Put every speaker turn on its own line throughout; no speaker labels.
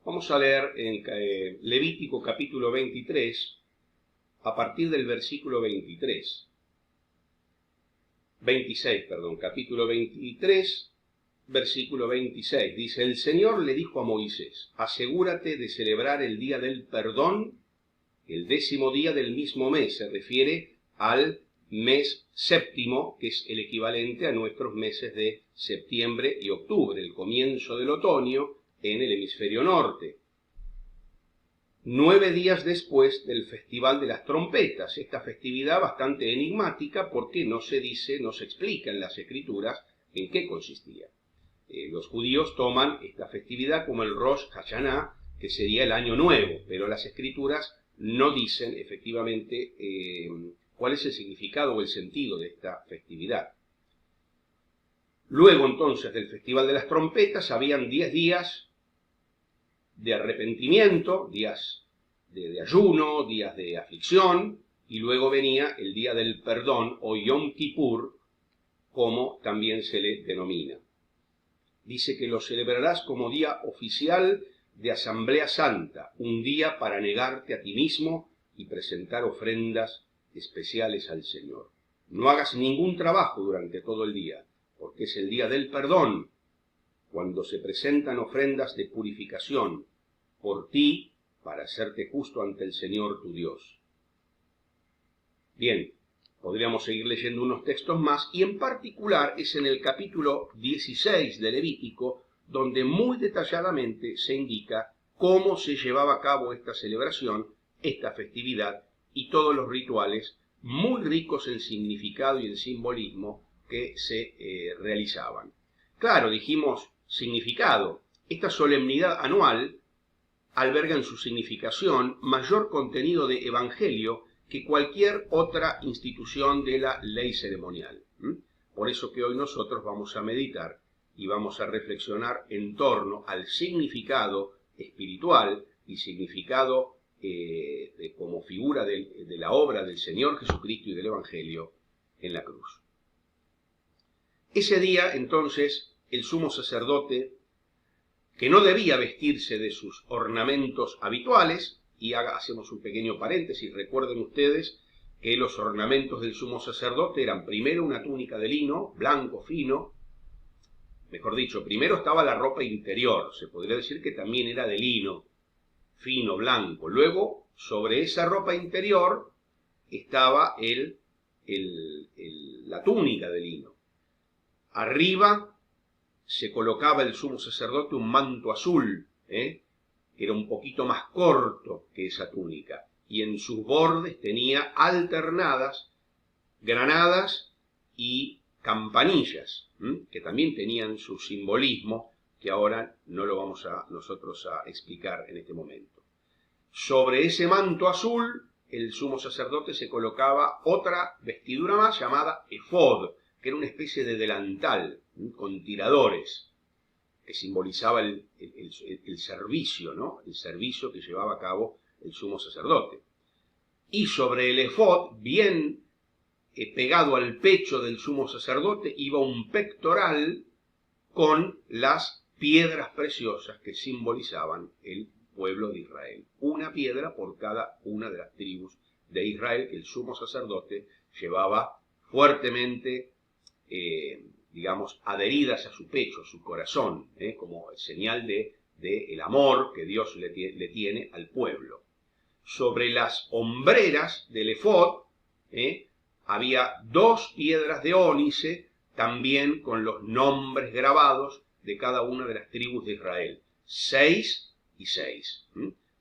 Vamos a leer en Levítico capítulo 23, a partir del versículo 26, capítulo 23, versículo 26. Dice: el Señor le dijo a Moisés: asegúrate de celebrar el día del perdón, el 10º día del mismo mes. Se refiere al mes séptimo, que es el equivalente a nuestros meses de septiembre y octubre, el comienzo del otoño en el hemisferio norte. 9 días después del Festival de las Trompetas, esta festividad bastante enigmática porque no se explica en las Escrituras en qué consistía. Los judíos toman esta festividad como el Rosh Hashanah, que sería el Año Nuevo, pero las Escrituras no dicen efectivamente cuál es el significado o el sentido de esta festividad. Luego entonces del Festival de las Trompetas habían 10 días de arrepentimiento, días de ayuno, días de aflicción, y luego venía el día del perdón o Yom Kippur, como también se le denomina. Dice que lo celebrarás como día oficial de Asamblea Santa, un día para negarte a ti mismo y presentar ofrendas especiales al Señor. No hagas ningún trabajo durante todo el día, porque es el día del perdón, cuando se presentan ofrendas de purificación por ti, para hacerte justo ante el Señor tu Dios. Bien, podríamos seguir leyendo unos textos más, y en particular es en el capítulo 16 de Levítico, donde muy detalladamente se indica cómo se llevaba a cabo esta celebración, esta festividad, y todos los rituales muy ricos en significado y en simbolismo que se realizaban. Claro, dijimos significado. Esta solemnidad anual alberga en su significación mayor contenido de evangelio que cualquier otra institución de la ley ceremonial. Por eso que hoy nosotros vamos a meditar y vamos a reflexionar en torno al significado espiritual y significado como figura de la obra del Señor Jesucristo y del Evangelio en la cruz. Ese día, entonces, el sumo sacerdote, que no debía vestirse de sus ornamentos habituales, y hacemos un pequeño paréntesis, recuerden ustedes que los ornamentos del sumo sacerdote eran primero una túnica de lino, blanco, fino, mejor dicho, primero estaba la ropa interior, se podría decir que también era de lino, fino, blanco, luego sobre esa ropa interior estaba la túnica de lino. Arriba se colocaba el sumo sacerdote un manto azul, que era un poquito más corto que esa túnica, y en sus bordes tenía alternadas granadas y campanillas, que también tenían su simbolismo, que ahora no lo vamos nosotros a explicar en este momento. Sobre ese manto azul, el sumo sacerdote se colocaba otra vestidura más llamada efod, que era una especie de delantal con tiradores, que simbolizaba el servicio, ¿no? El servicio que llevaba a cabo el sumo sacerdote. Y sobre el efod, bien pegado al pecho del sumo sacerdote, iba un pectoral con las piedras preciosas que simbolizaban el pueblo de Israel. Una piedra por cada una de las tribus de Israel que el sumo sacerdote llevaba fuertemente adheridas a su pecho, a su corazón, como señal de el amor que Dios le tiene al pueblo. Sobre las hombreras del efod había 2 piedras de ónice, también con los nombres grabados de cada una de las tribus de Israel, 6 y 6.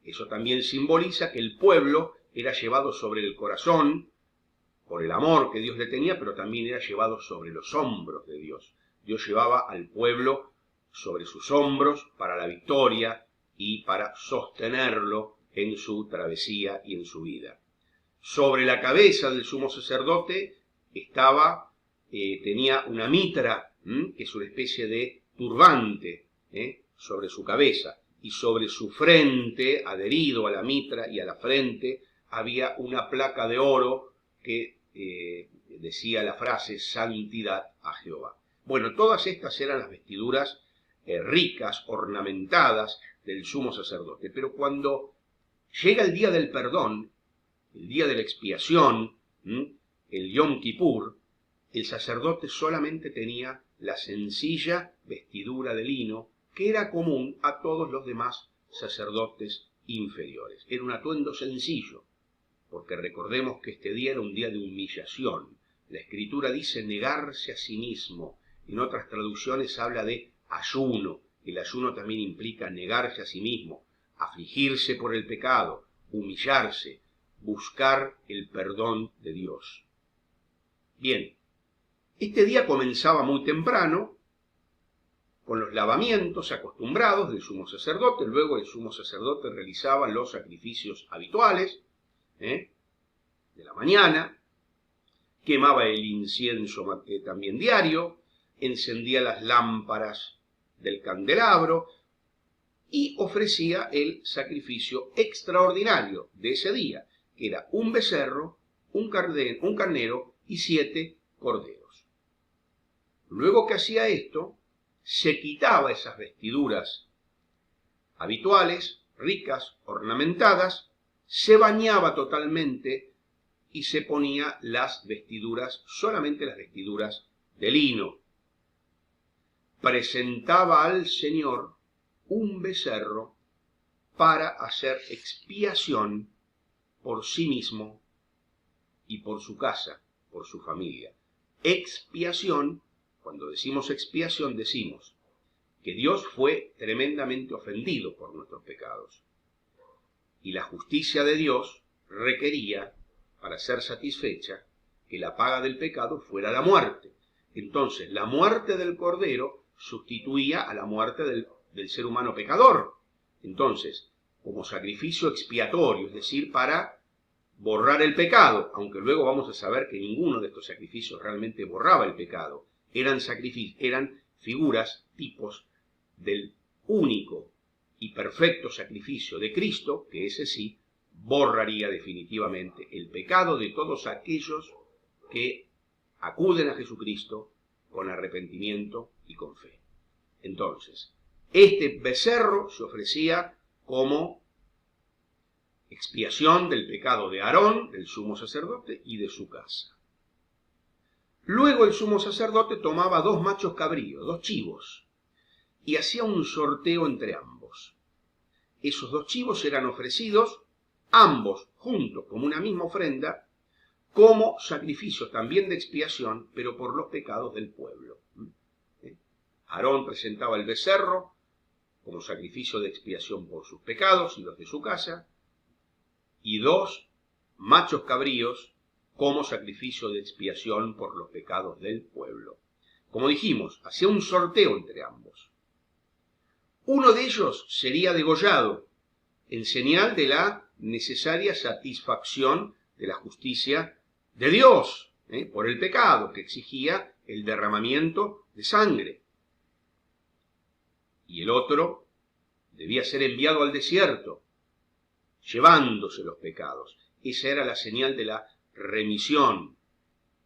Eso también simboliza que el pueblo era llevado sobre el corazón, por el amor que Dios le tenía, pero también era llevado sobre los hombros de Dios. Dios llevaba al pueblo sobre sus hombros para la victoria y para sostenerlo en su travesía y en su vida. Sobre la cabeza del sumo sacerdote tenía una mitra, que es una especie de turbante, sobre su cabeza, y sobre su frente, adherido a la mitra y a la frente, había una placa de oro que decía la frase: santidad a Jehová. Bueno, todas estas eran las vestiduras ricas, ornamentadas del sumo sacerdote. Pero cuando llega el día del perdón, el día de la expiación, el Yom Kippur, el sacerdote solamente tenía la sencilla vestidura de lino que era común a todos los demás sacerdotes inferiores. Era un atuendo sencillo, porque recordemos que este día era un día de humillación. La Escritura dice negarse a sí mismo. En otras traducciones habla de ayuno. El ayuno también implica negarse a sí mismo, afligirse por el pecado, humillarse, buscar el perdón de Dios. Bien, este día comenzaba muy temprano, con los lavamientos acostumbrados del sumo sacerdote. Luego el sumo sacerdote realizaba los sacrificios habituales de la mañana, quemaba el incienso también diario, encendía las lámparas del candelabro y ofrecía el sacrificio extraordinario de ese día, que era un becerro, un carnero y 7 corderos. Luego que hacía esto, se quitaba esas vestiduras habituales, ricas, ornamentadas, se bañaba totalmente y se ponía las vestiduras, solamente las vestiduras de lino. Presentaba al Señor un becerro para hacer expiación por sí mismo y por su casa, por su familia. Expiación, cuando decimos expiación, decimos que Dios fue tremendamente ofendido por nuestros pecados. Y la justicia de Dios requería, para ser satisfecha, que la paga del pecado fuera la muerte. Entonces, la muerte del Cordero sustituía a la muerte del ser humano pecador. Entonces, como sacrificio expiatorio, es decir, para borrar el pecado, aunque luego vamos a saber que ninguno de estos sacrificios realmente borraba el pecado, eran figuras, tipos del único y perfecto sacrificio de Cristo, que ese sí borraría definitivamente el pecado de todos aquellos que acuden a Jesucristo con arrepentimiento y con fe. Entonces, este becerro se ofrecía como expiación del pecado de Aarón, del sumo sacerdote, y de su casa. Luego el sumo sacerdote tomaba 2 machos cabríos, 2 chivos, y hacía un sorteo entre ambos. Esos 2 chivos eran ofrecidos, ambos juntos como una misma ofrenda, como sacrificio también de expiación, pero por los pecados del pueblo. Aarón presentaba el becerro como sacrificio de expiación por sus pecados y los de su casa, y 2 machos cabríos como sacrificio de expiación por los pecados del pueblo. Como dijimos, hacía un sorteo entre ambos. Uno de ellos sería degollado en señal de la necesaria satisfacción de la justicia de Dios por el pecado que exigía el derramamiento de sangre. Y el otro debía ser enviado al desierto, llevándose los pecados. Esa era la señal de la remisión,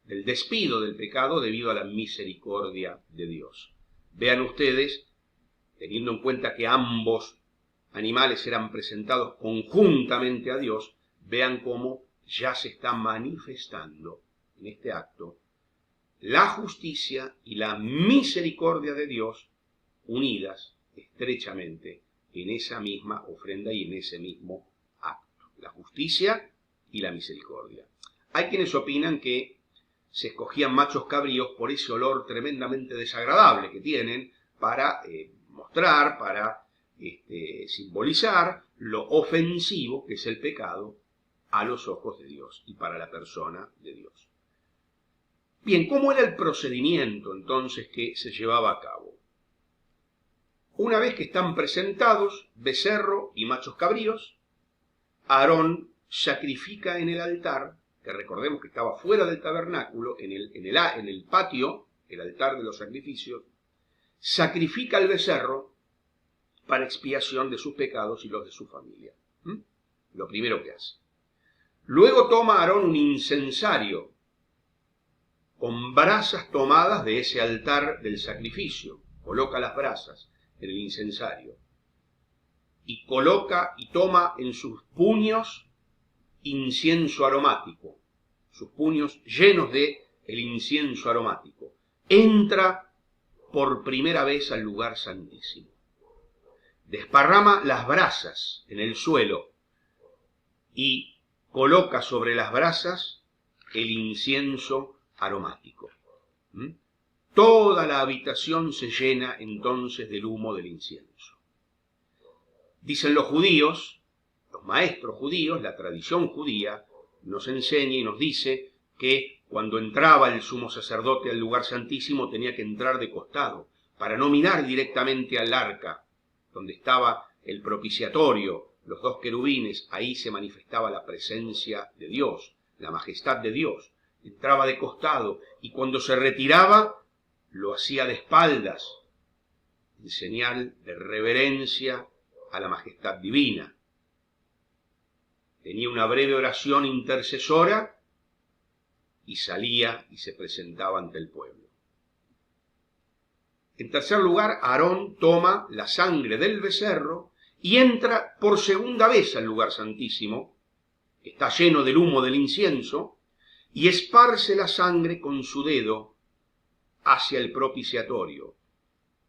del despido del pecado debido a la misericordia de Dios. Vean ustedes, teniendo en cuenta que ambos animales eran presentados conjuntamente a Dios, vean cómo ya se está manifestando en este acto la justicia y la misericordia de Dios unidas estrechamente en esa misma ofrenda y en ese mismo acto. La justicia y la misericordia. Hay quienes opinan que se escogían machos cabríos por ese olor tremendamente desagradable que tienen para mostrar, para simbolizar lo ofensivo que es el pecado a los ojos de Dios y para la persona de Dios. Bien, ¿cómo era el procedimiento entonces que se llevaba a cabo? Una vez que están presentados becerro y machos cabríos, Aarón sacrifica en el altar, que recordemos que estaba fuera del tabernáculo, en el patio, el altar de los sacrificios, sacrifica al becerro para expiación de sus pecados y los de su familia. Lo primero que hace. Luego toma Aarón un incensario con brasas tomadas de ese altar del sacrificio, coloca las brasas en el incensario, y coloca y toma en sus puños incienso aromático, sus puños llenos de el incienso aromático. Entra por primera vez al lugar santísimo. Desparrama las brasas en el suelo y coloca sobre las brasas el incienso aromático. Toda la habitación se llena entonces del humo del incienso. Dicen los judíos, los maestros judíos, la tradición judía nos enseña y nos dice que cuando entraba el sumo sacerdote al lugar santísimo tenía que entrar de costado para no mirar directamente al arca donde estaba el propiciatorio, los dos querubines. Ahí se manifestaba la presencia de Dios, la majestad de Dios. Entraba de costado y cuando se retiraba lo hacía de espaldas, en señal de reverencia a la majestad divina. Tenía una breve oración intercesora y salía y se presentaba ante el pueblo. En tercer lugar, Aarón toma la sangre del becerro y entra por segunda vez al lugar santísimo, que está lleno del humo del incienso, y esparce la sangre con su dedo hacia el propiciatorio,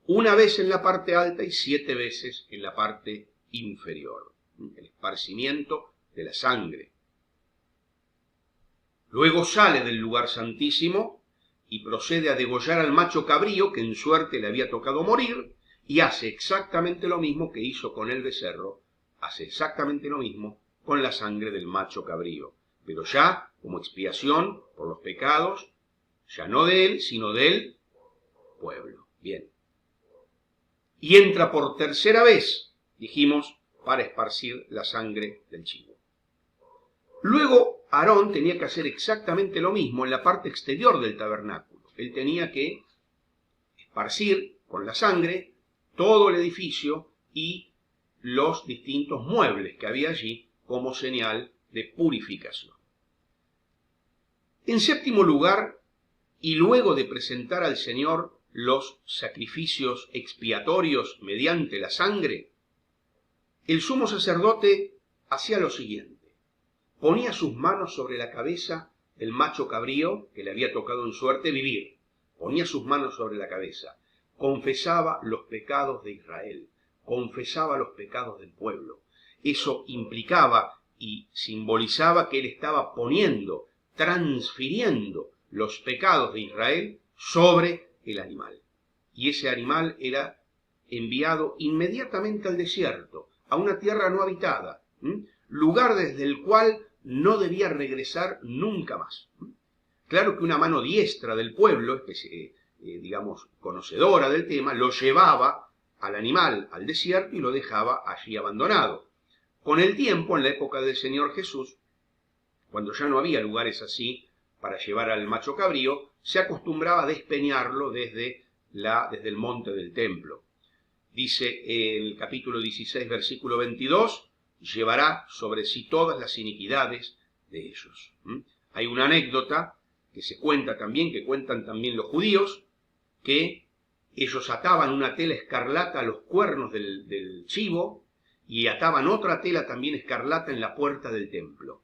una vez en la parte alta y 7 veces en la parte inferior. El esparcimiento de la sangre. Luego sale del lugar santísimo y procede a degollar al macho cabrío que en suerte le había tocado morir, y hace exactamente lo mismo que hizo con el becerro, hace exactamente lo mismo con la sangre del macho cabrío, pero ya como expiación por los pecados, ya no de él, sino del pueblo. Bien. Y entra por tercera vez, dijimos, para esparcir la sangre del chivo. Luego Aarón tenía que hacer exactamente lo mismo en la parte exterior del tabernáculo. Él tenía que esparcir con la sangre todo el edificio y los distintos muebles que había allí como señal de purificación. En séptimo lugar, y luego de presentar al Señor los sacrificios expiatorios mediante la sangre, el sumo sacerdote hacía lo siguiente. Ponía sus manos sobre la cabeza del macho cabrío que le había tocado en suerte vivir. Ponía sus manos sobre la cabeza. Confesaba los pecados de Israel. Confesaba los pecados del pueblo. Eso implicaba y simbolizaba que él estaba poniendo, transfiriendo los pecados de Israel sobre el animal. Y ese animal era enviado inmediatamente al desierto, a una tierra no habitada, lugar desde el cual no debía regresar nunca más. Claro que una mano diestra del pueblo, digamos, conocedora del tema, lo llevaba al animal al desierto y lo dejaba allí abandonado. Con el tiempo, en la época del Señor Jesús, cuando ya no había lugares así para llevar al macho cabrío, se acostumbraba a despeñarlo desde el monte del templo. Dice en el capítulo 16, versículo 22, llevará sobre sí todas las iniquidades de ellos. Hay una anécdota que se cuenta también, que cuentan también los judíos, que ellos ataban una tela escarlata a los cuernos del chivo y ataban otra tela también escarlata en la puerta del templo.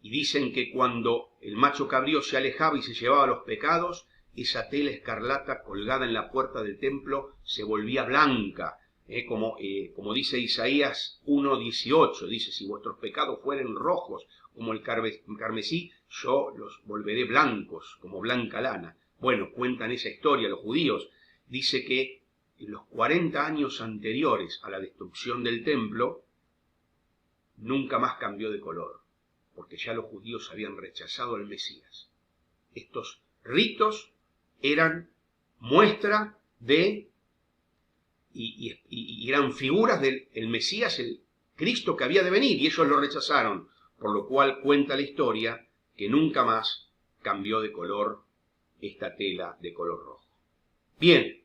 Y dicen que cuando el macho cabrío se alejaba y se llevaba los pecados, esa tela escarlata colgada en la puerta del templo se volvía blanca, como dice Isaías 1:18, dice, si vuestros pecados fueren rojos como el carmesí, yo los volveré blancos como blanca lana. Bueno, cuentan esa historia los judíos. Dice que en los 40 años anteriores a la destrucción del templo, nunca más cambió de color, porque ya los judíos habían rechazado al Mesías. Estos ritos eran muestra de y eran figuras del Mesías, el Cristo que había de venir, y ellos lo rechazaron, por lo cual cuenta la historia que nunca más cambió de color esta tela de color rojo. Bien,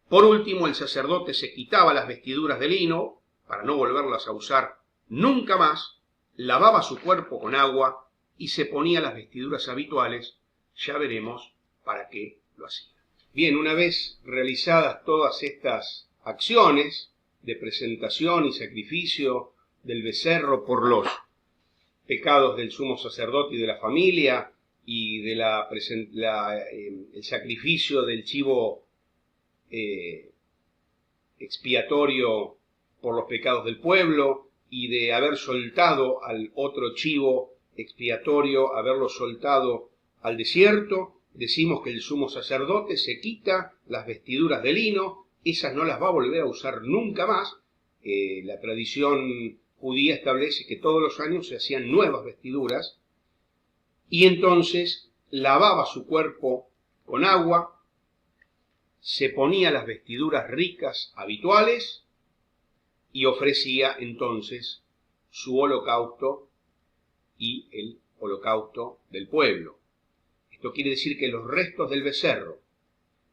por último el sacerdote se quitaba las vestiduras de lino para no volverlas a usar nunca más, lavaba su cuerpo con agua y se ponía las vestiduras habituales. Ya veremos para qué lo hacía. Bien, una vez realizadas todas estas acciones de presentación y sacrificio del becerro por los pecados del sumo sacerdote y de la familia, y de el sacrificio del chivo expiatorio por los pecados del pueblo, y de haber soltado al otro chivo expiatorio, haberlo soltado al desierto, decimos que el sumo sacerdote se quita las vestiduras de lino, esas no las va a volver a usar nunca más. La tradición judía establece que todos los años se hacían nuevas vestiduras, y entonces lavaba su cuerpo con agua, se ponía las vestiduras ricas habituales y ofrecía entonces su holocausto y el holocausto del pueblo. Esto quiere decir que los restos del becerro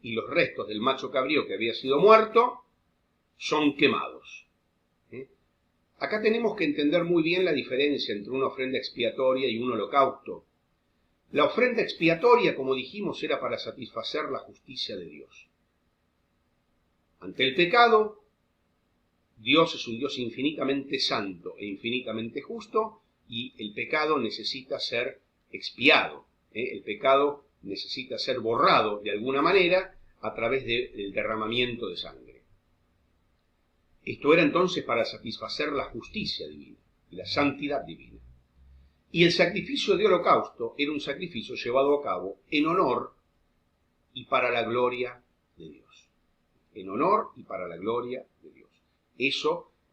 y los restos del macho cabrío que había sido muerto son quemados. Acá tenemos que entender muy bien la diferencia entre una ofrenda expiatoria y un holocausto. La ofrenda expiatoria, como dijimos, era para satisfacer la justicia de Dios. Ante el pecado, Dios es un Dios infinitamente santo e infinitamente justo, y el pecado necesita ser expiado. El pecado necesita ser borrado de alguna manera a través del derramamiento de sangre. Esto era entonces para satisfacer la justicia divina y la santidad divina. Y el sacrificio de holocausto era un sacrificio llevado a cabo en honor y para la gloria de Dios. En honor y para la gloria de Dios.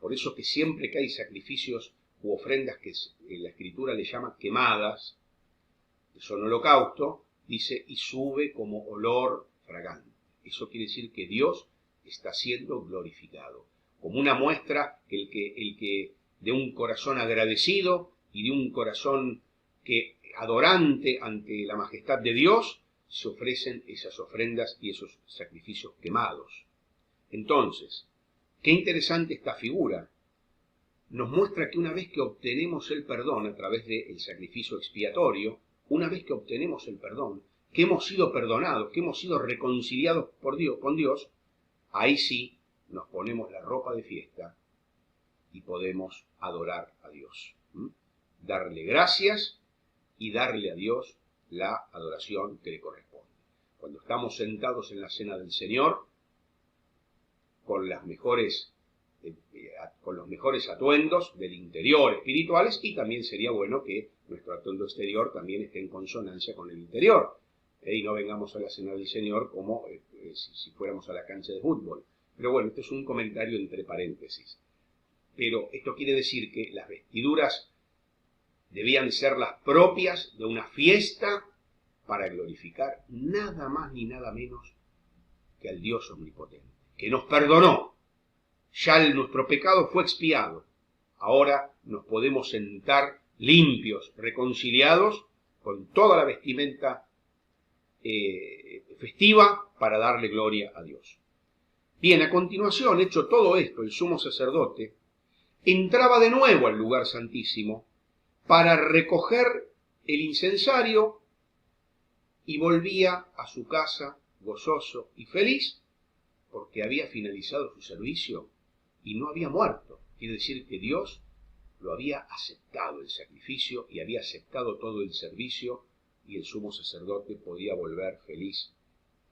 Por eso que siempre que hay sacrificios u ofrendas que la Escritura le llama quemadas, que son holocausto, dice, y sube como olor fragante. Eso quiere decir que Dios está siendo glorificado. Como una muestra, el que de un corazón agradecido y de un corazón adorante ante la majestad de Dios, se ofrecen esas ofrendas y esos sacrificios quemados. Entonces, qué interesante esta figura. Nos muestra que una vez que obtenemos el perdón a través del sacrificio expiatorio, una vez que obtenemos el perdón, que hemos sido perdonados, que hemos sido reconciliados con Dios, ahí sí nos ponemos la ropa de fiesta y podemos adorar a Dios. Darle gracias y darle a Dios la adoración que le corresponde. Cuando estamos sentados en la cena del Señor, con los mejores atuendos del interior espirituales, y también sería bueno que nuestro atuendo exterior también esté en consonancia con el interior, y no vengamos a la cena del Señor como si fuéramos a la cancha de fútbol. Pero bueno, este es un comentario entre paréntesis. Pero esto quiere decir que las vestiduras debían ser las propias de una fiesta para glorificar nada más ni nada menos que al Dios omnipotente, que nos perdonó. Ya nuestro pecado fue expiado. Ahora nos podemos sentar limpios, reconciliados, con toda la vestimenta festiva para darle gloria a Dios. Bien, a continuación, hecho todo esto, el sumo sacerdote entraba de nuevo al lugar santísimo para recoger el incensario y volvía a su casa gozoso y feliz porque había finalizado su servicio y no había muerto. Quiere decir que Dios lo había aceptado el sacrificio y había aceptado todo el servicio, y el sumo sacerdote podía volver feliz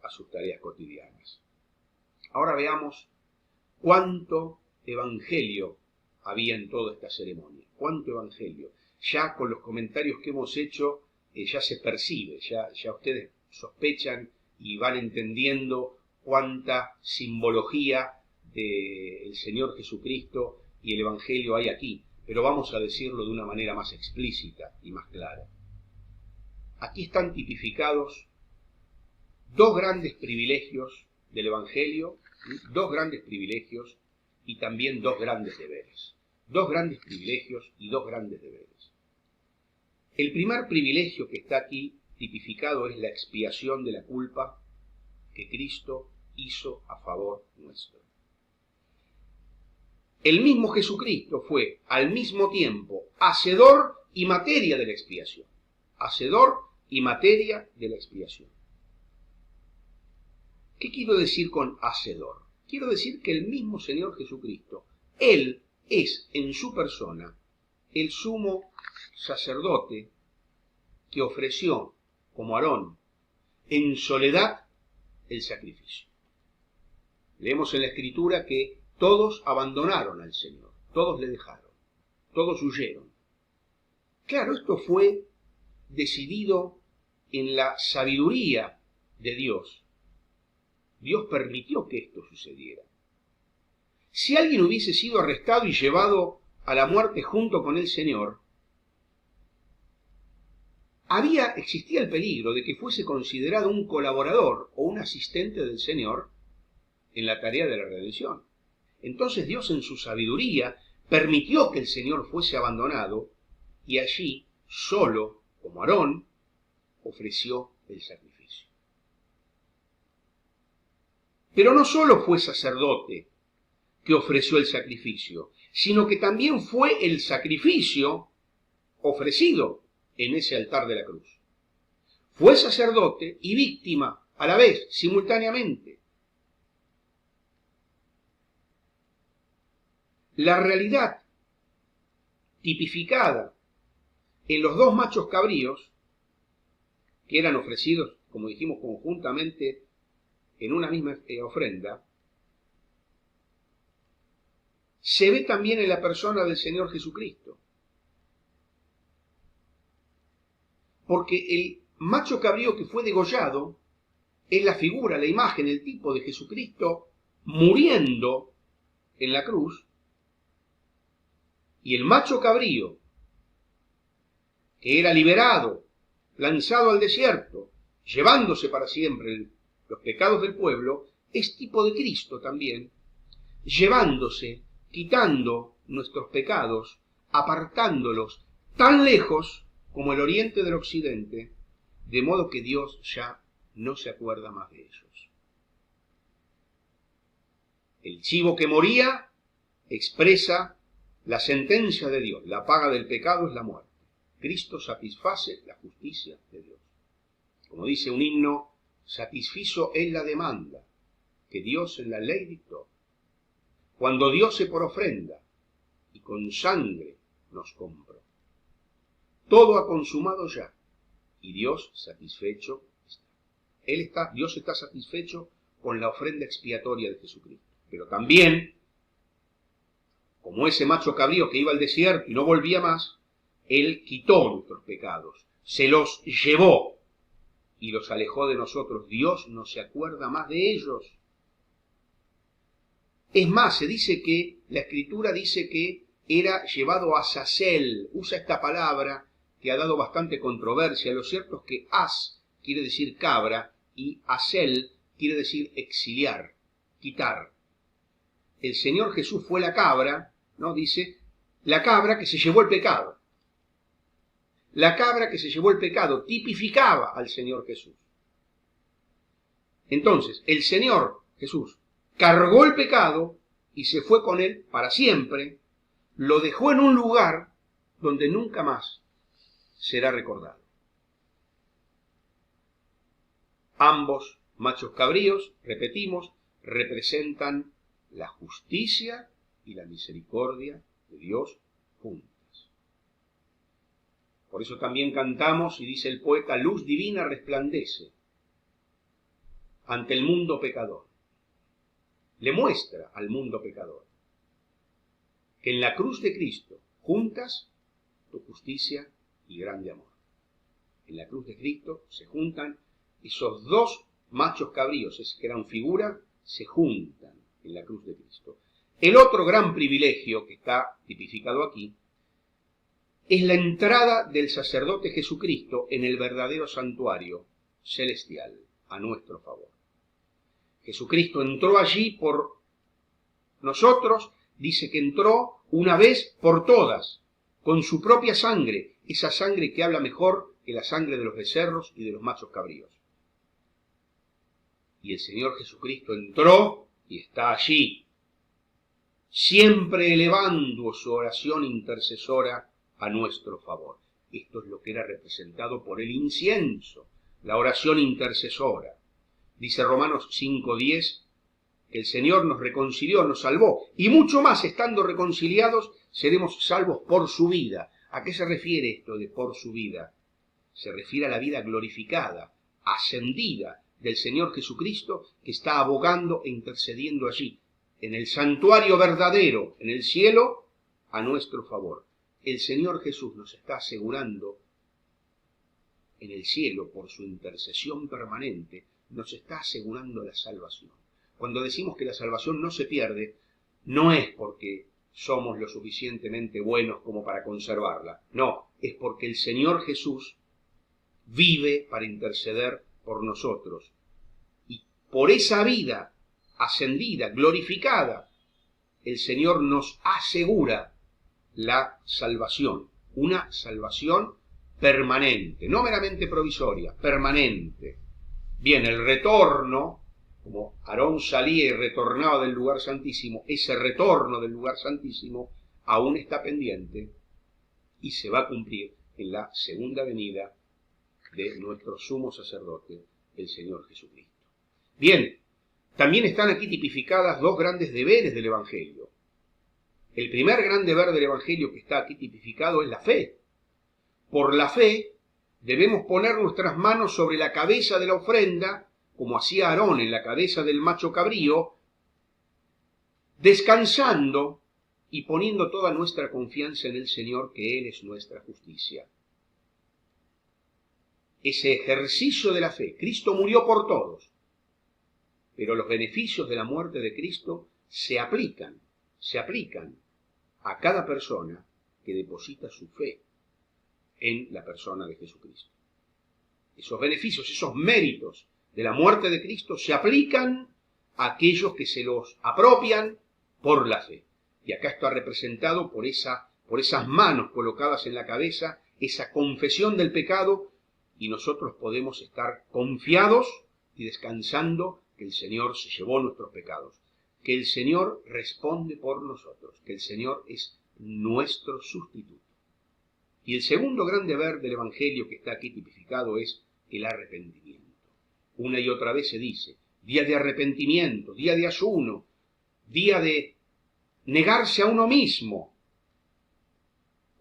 a sus tareas cotidianas. Ahora veamos cuánto evangelio había en toda esta ceremonia. Cuánto evangelio. Ya con los comentarios que hemos hecho, ya se percibe, ya ustedes sospechan y van entendiendo cuánta simbología del Señor Jesucristo y el evangelio hay aquí. Pero vamos a decirlo de una manera más explícita y más clara. Aquí están tipificados dos grandes privilegios del evangelio, dos grandes privilegios y también dos grandes deberes. Dos grandes privilegios y dos grandes deberes. El primer privilegio que está aquí tipificado es la expiación de la culpa que Cristo hizo a favor nuestro. El mismo Jesucristo fue al mismo tiempo hacedor y materia de la expiación. Hacedor y materia de la expiación. ¿Qué quiero decir con hacedor? Quiero decir que el mismo Señor Jesucristo, Él es en su persona el sumo sacerdote que ofreció, como Aarón, en soledad el sacrificio. Leemos en la Escritura que todos abandonaron al Señor, todos le dejaron, todos huyeron. Claro, esto fue decidido en la sabiduría de Dios. Dios permitió que esto sucediera. Si alguien hubiese sido arrestado y llevado a la muerte junto con el Señor, existía el peligro de que fuese considerado un colaborador o un asistente del Señor en la tarea de la redención. Entonces Dios en su sabiduría permitió que el Señor fuese abandonado y allí, solo, como Aarón, ofreció el sacrificio. Pero no solo fue sacerdote que ofreció el sacrificio, sino que también fue el sacrificio ofrecido en ese altar de la cruz. Fue sacerdote y víctima a la vez, simultáneamente. La realidad tipificada en los dos machos cabríos, que eran ofrecidos, como dijimos, conjuntamente en una misma ofrenda, se ve también en la persona del Señor Jesucristo. Porque el macho cabrío que fue degollado es la figura, la imagen, el tipo de Jesucristo muriendo en la cruz, y el macho cabrío que era liberado, lanzado al desierto, llevándose para siempre los pecados del pueblo, es tipo de Cristo también, llevándose, quitando nuestros pecados, apartándolos tan lejos como el oriente del occidente, de modo que Dios ya no se acuerda más de ellos. El chivo que moría expresa la sentencia de Dios, la paga del pecado es la muerte. Cristo satisface la justicia de Dios. Como dice un himno, satisfizo es la demanda que Dios en la ley dictó. Cuando diose por ofrenda y con sangre nos compró. Todo ha consumado ya y Dios satisfecho está. Dios está satisfecho con la ofrenda expiatoria de Jesucristo. Pero también, como ese macho cabrío que iba al desierto y no volvía más, Él quitó nuestros pecados, se los llevó y los alejó de nosotros. Dios no se acuerda más de ellos. Es más, se dice que, la Escritura dice que era llevado a Azazel, usa esta palabra que ha dado bastante controversia. Lo cierto es que Az quiere decir cabra y Azel quiere decir exiliar, quitar. El Señor Jesús fue la cabra, ¿no? Dice, la cabra que se llevó el pecado. La cabra que se llevó el pecado tipificaba al Señor Jesús. Entonces, el Señor Jesús cargó el pecado y se fue con él para siempre, lo dejó en un lugar donde nunca más será recordado. Ambos machos cabríos, repetimos, representan la justicia y la misericordia de Dios juntas. Por eso también cantamos, y dice el poeta, luz divina resplandece ante el mundo pecador. Le muestra al mundo pecador que en la cruz de Cristo juntas tu justicia y grande amor. En la cruz de Cristo se juntan esos dos machos cabríos, que eran figura, se juntan en la cruz de Cristo. El otro gran privilegio que está tipificado aquí es la entrada del sacerdote Jesucristo en el verdadero santuario celestial a nuestro favor. Jesucristo entró allí por nosotros, dice que entró una vez por todas, con su propia sangre, esa sangre que habla mejor que la sangre de los becerros y de los machos cabríos. Y el Señor Jesucristo entró y está allí, siempre elevando su oración intercesora a nuestro favor. Esto es lo que era representado por el incienso, la oración intercesora. Dice Romanos 5:10, que el Señor nos reconcilió, nos salvó, y mucho más estando reconciliados, seremos salvos por su vida. ¿A qué se refiere esto de por su vida? Se refiere a la vida glorificada, ascendida del Señor Jesucristo, que está abogando e intercediendo allí, en el santuario verdadero, en el cielo, a nuestro favor. El Señor Jesús nos está asegurando en el cielo, por su intercesión permanente, nos está asegurando la salvación. Cuando decimos que la salvación no se pierde, no es porque somos lo suficientemente buenos como para conservarla. No, es porque el Señor Jesús vive para interceder por nosotros. Y por esa vida ascendida, glorificada, el Señor nos asegura la salvación. Una salvación permanente, no meramente provisoria, permanente. Bien, el retorno, como Aarón salía y retornaba del lugar santísimo, ese retorno del lugar santísimo aún está pendiente y se va a cumplir en la segunda venida de nuestro sumo sacerdote, el Señor Jesucristo. Bien, también están aquí tipificadas dos grandes deberes del Evangelio. El primer gran deber del Evangelio que está aquí tipificado es la fe. Por la fe debemos poner nuestras manos sobre la cabeza de la ofrenda, como hacía Aarón en la cabeza del macho cabrío, descansando y poniendo toda nuestra confianza en el Señor, que Él es nuestra justicia. Ese ejercicio de la fe, Cristo murió por todos, pero los beneficios de la muerte de Cristo se aplican a cada persona que deposita su fe en la persona de Jesucristo. Esos beneficios, esos méritos de la muerte de Cristo se aplican a aquellos que se los apropian por la fe. Y acá está representado por esas manos colocadas en la cabeza, esa confesión del pecado, y nosotros podemos estar confiados y descansando que el Señor se llevó nuestros pecados, que el Señor responde por nosotros, que el Señor es nuestro sustituto. Y el segundo gran deber del Evangelio que está aquí tipificado es el arrepentimiento. Una y otra vez se dice, día de arrepentimiento, día de ayuno, día de negarse a uno mismo.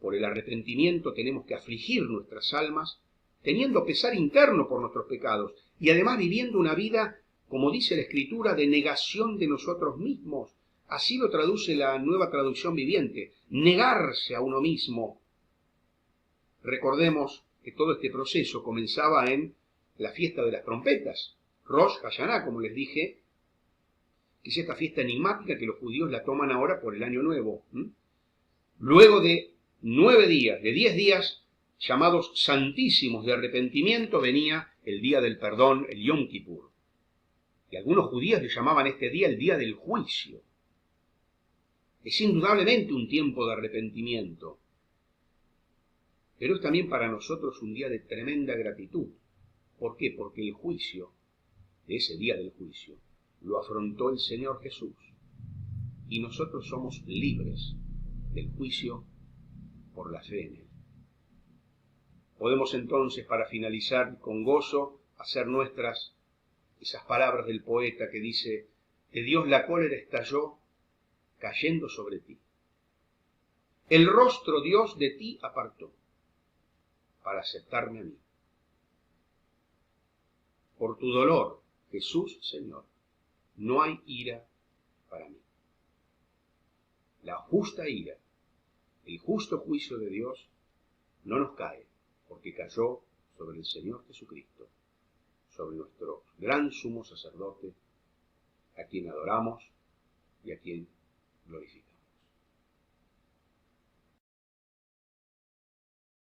Por el arrepentimiento tenemos que afligir nuestras almas, teniendo pesar interno por nuestros pecados, y además viviendo una vida, como dice la Escritura, de negación de nosotros mismos. Así lo traduce la Nueva Traducción Viviente, negarse a uno mismo. Recordemos que todo este proceso comenzaba en la fiesta de las trompetas, Rosh Hashanah, como les dije, que es esta fiesta enigmática que los judíos la toman ahora por el Año Nuevo. Luego de 9 días, de 10 días llamados santísimos de arrepentimiento, venía el día del perdón, el Yom Kippur. Y algunos judíos le llamaban este día el día del juicio. Es indudablemente un tiempo de arrepentimiento, pero es también para nosotros un día de tremenda gratitud. ¿Por qué? Porque el juicio, de ese día del juicio, lo afrontó el Señor Jesús. Y nosotros somos libres del juicio por la fe en Él. Podemos entonces, para finalizar con gozo, hacer nuestras esas palabras del poeta que dice, de Dios la cólera estalló cayendo sobre ti. El rostro Dios de ti apartó para aceptarme a mí. Por tu dolor, Jesús, Señor, no hay ira para mí. La justa ira, el justo juicio de Dios no nos cae, porque cayó sobre el Señor Jesucristo, sobre nuestro gran sumo sacerdote, a quien adoramos y a quien glorificamos.